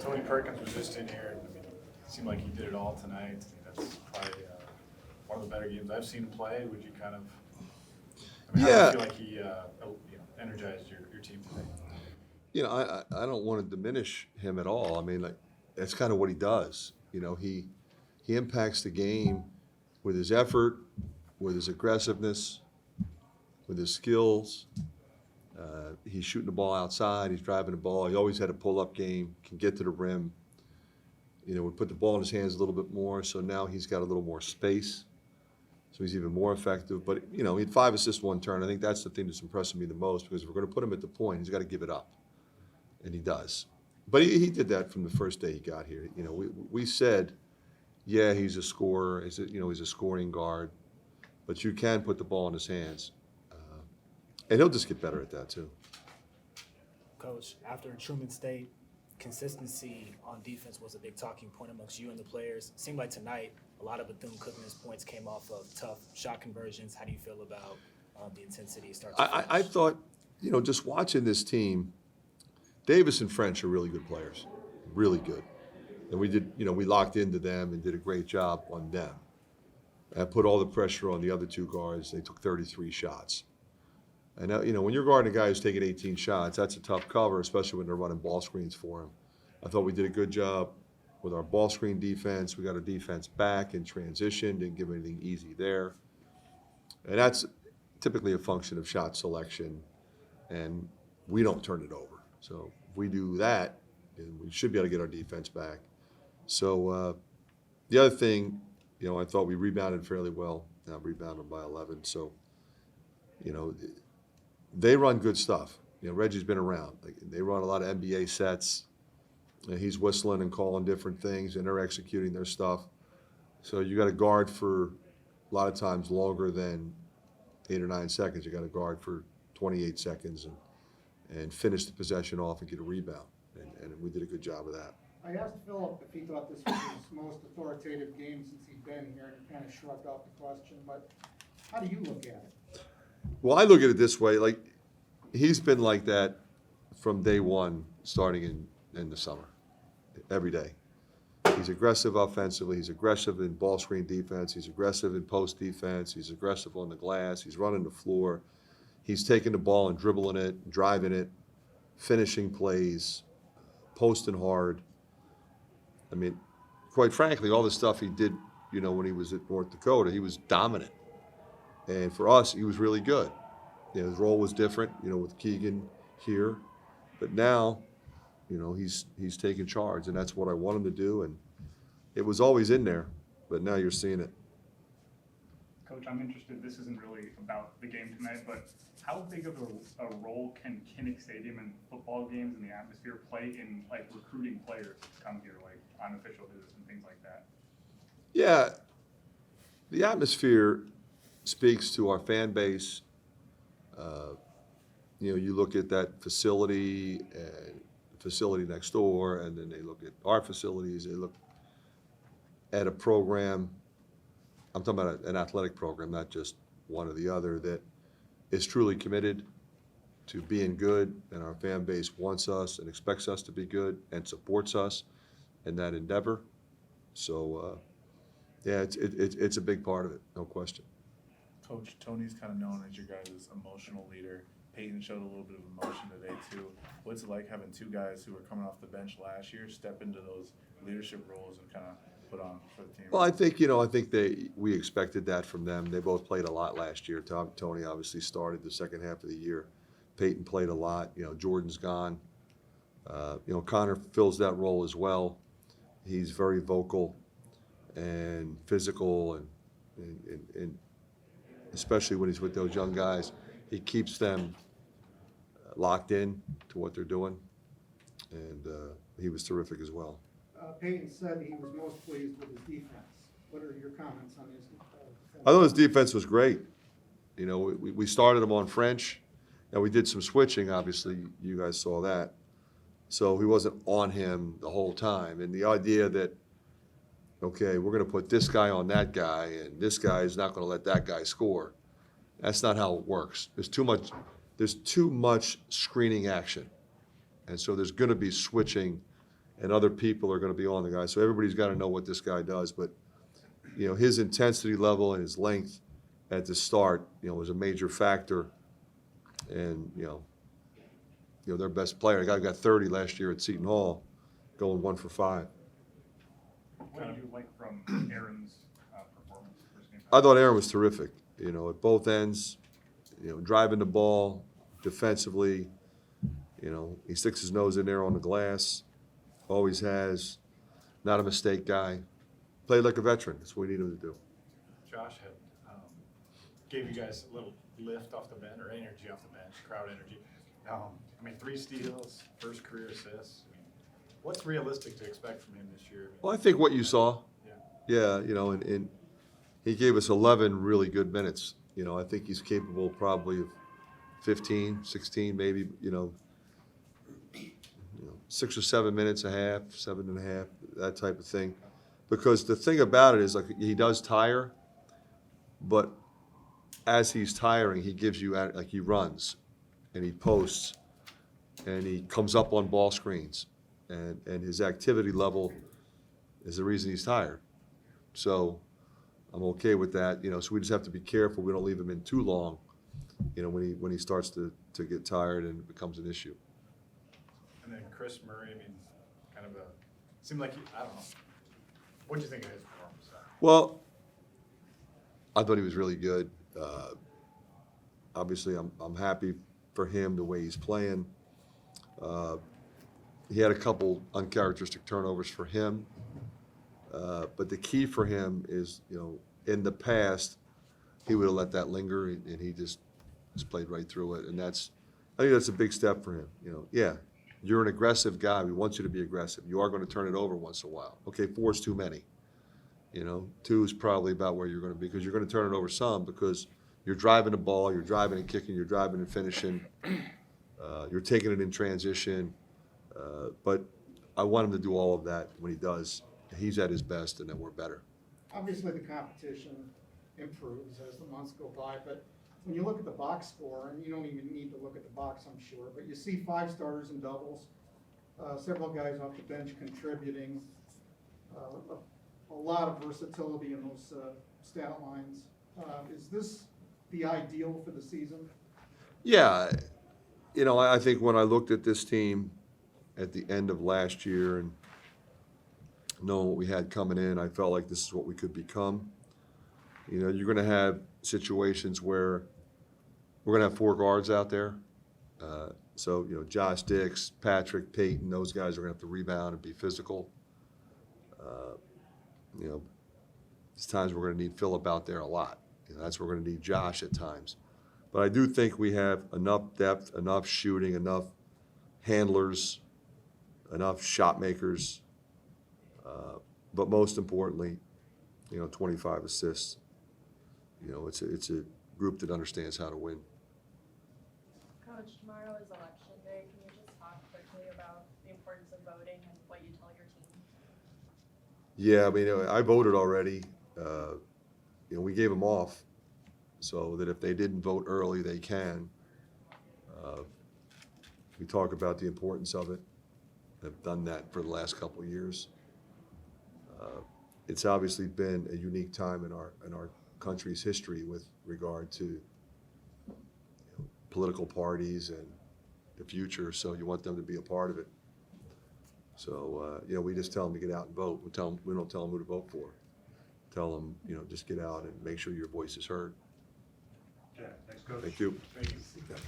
Tony Perkins was just in here. I mean, it seemed like he did it all tonight. I mean, that's probably one of the better games I've seen him play. Would you kind of? I mean, how do you feel like he energized your team today? I don't want to diminish him at all. I mean, like, that's kind of what he does. He impacts the game with his effort, with his aggressiveness, with his skills. He's shooting the ball outside. He's driving the ball. He always had a pull-up game, can get to the rim. We put the ball in his hands a little bit more, so now he's got a little more space. So he's even more effective. But, he had 5 assists, 1 turn. I think that's the thing that's impressing me the most, because if we're going to put him at the point, he's got to give it up. And he does. But he did that from the first day he got here. We said, yeah, he's a scorer. He's a scoring guard. But you can put the ball in his hands. And he'll just get better at that, too. Coach, after Truman State, consistency on defense was a big talking point amongst you and the players. It seemed like tonight a lot of Bethune-Cookman's points came off of tough shot conversions. How do you feel about the intensity start to finish? I thought, just watching this team, Davis and French are really good players, really good. And we locked into them and did a great job on them. And put all the pressure on the other 2 guards. They took 33 shots. And, when you're guarding a guy who's taking 18 shots, that's a tough cover, especially when they're running ball screens for him. I thought we did a good job with our ball screen defense. We got our defense back in transition, didn't give anything easy there. And that's typically a function of shot selection, and we don't turn it over. So if we do that, then we should be able to get our defense back. So the other thing, I thought we rebounded fairly well. Now rebounded by 11. So, they run good stuff. Reggie's been around. They run a lot of NBA sets. And he's whistling and calling different things, and they're executing their stuff. So you got to guard for a lot of times longer than 8 or 9 seconds. You got to guard for 28 seconds and finish the possession off and get a rebound. And we did a good job of that. I asked Philip if he thought this was his most authoritative game since he'd been here, and he kind of shrugged off the question. But how do you look at it? Well, I look at it this way. Like, he's been like that from day one, starting in the summer, every day. He's aggressive offensively. He's aggressive in ball screen defense. He's aggressive in post defense. He's aggressive on the glass. He's running the floor. He's taking the ball and dribbling it, driving it, finishing plays, posting hard. I mean, quite frankly, all the stuff he did, when he was at North Dakota, he was dominant. And for us, he was really good. His role was different, with Keegan here. But now, he's taking charge, and that's what I want him to do. And it was always in there, but now you're seeing it. Coach, I'm interested. This isn't really about the game tonight, but how big of a role can Kinnick Stadium and football games and the atmosphere play in recruiting players to come here, on official visits and things like that? Yeah, the atmosphere speaks to our fan base. You look at that facility and the facility next door, and then they look at our facilities. They look at a program. I'm talking about an athletic program, not just one or the other, that is truly committed to being good, and our fan base wants us and expects us to be good and supports us in that endeavor. So, yeah, it's a big part of it, no question. Coach, Tony's kind of known as your guys' emotional leader. Peyton showed a little bit of emotion today, too. What's it like having 2 guys who were coming off the bench last year step into those leadership roles and kind of put on for the team? Well, I think we expected that from them. They both played a lot last year. Tony obviously started the second half of the year. Peyton played a lot. Jordan's gone. Connor fills that role as well. He's very vocal and physical, and especially when he's with those young guys, he keeps them locked in to what they're doing, and he was terrific as well. Peyton said he was most pleased with his defense. What are your comments on his defense? I thought his defense was great. We started him on French, and we did some switching. Obviously, you guys saw that. So he wasn't on him the whole time. And the idea that, okay, we're going to put this guy on that guy, and this guy is not going to let that guy score. That's not how it works. There's too much screening action. And so there's going to be switching and other people are gonna be on the guy. So everybody's gotta know what this guy does, but, you know, his intensity level and his length at the start, you know, was a major factor. And, you know, their best player, the guy who got 30 last year at Seton Hall, going 1 for 5. What did you like from Aaron's performance first game? I thought Aaron was terrific, you know, at both ends, you know, driving the ball defensively. You know, he sticks his nose in there on the glass, always has, not a mistake guy. Played like a veteran, that's what we need him to do. Josh had, gave you guys a little lift off the bench, or energy off the bench, crowd energy. I mean, 3 steals, first career assists. I mean, what's realistic to expect from him this year? Well, I think what you saw, Yeah. yeah, you know, and he gave us 11 really good minutes. You know, I think he's capable probably of 15, 16, maybe, you know, 6 or 7 minutes a half, 7.5, that type of thing. Because the thing about it is, like, he does tire, but as he's tiring, he gives you, like, he runs and he posts and he comes up on ball screens, and his activity level is the reason he's tired. So I'm okay with that, you know, so we just have to be careful we don't leave him in too long, you know, when he starts to get tired and it becomes an issue. And then Chris Murray, I mean, kind of seemed like, I don't know. What'd you think of his performance? Well, I thought he was really good. Obviously, I'm happy for him the way he's playing. He had a couple uncharacteristic turnovers for him. But the key for him is, you know, in the past, he would have let that linger, and he just played right through it. And I think that's a big step for him. You know, yeah, you're an aggressive guy. We want you to be aggressive. You are going to turn it over once in a while. Okay, 4 is too many. You know, 2 is probably about where you're going to be, because you're going to turn it over some, because you're driving the ball, you're driving and kicking, you're driving and finishing, you're taking it in transition. But I want him to do all of that. When he does, he's at his best, and then we're better. Obviously, the competition improves as the months go by, but when you look at the box score, and you don't even need to look at the box, I'm sure, but you see 5 starters and doubles, several guys off the bench contributing, a lot of versatility in those stat lines. Is this the ideal for the season? Yeah, you know, I think when I looked at this team at the end of last year and knowing what we had coming in, I felt like this is what we could become. You know, you're going to have situations where we're going to have 4 guards out there. So, you know, Josh Dix, Patrick, Peyton, those guys are going to have to rebound and be physical. You know, there's times we're going to need Phillip out there a lot. You know, that's where we're going to need Josh at times. But I do think we have enough depth, enough shooting, enough handlers, enough shot makers. But most importantly, you know, 25 assists. You know, it's a group that understands how to win. Coach, tomorrow is election day. Can you just talk quickly about the importance of voting and what you tell your team? Yeah, I mean, I voted already. You know, we gave them off so that if they didn't vote early, they can. We talk about the importance of it. I've done that for the last couple of years. It's obviously been a unique time in our country's history with regard to, you know, political parties and the future. So you want them to be a part of it. So you know, we just tell them to get out and vote. We don't tell them who to vote for. Tell them, you know, just get out and make sure your voice is heard. Okay, thanks, Coach. Thank you. Thank you.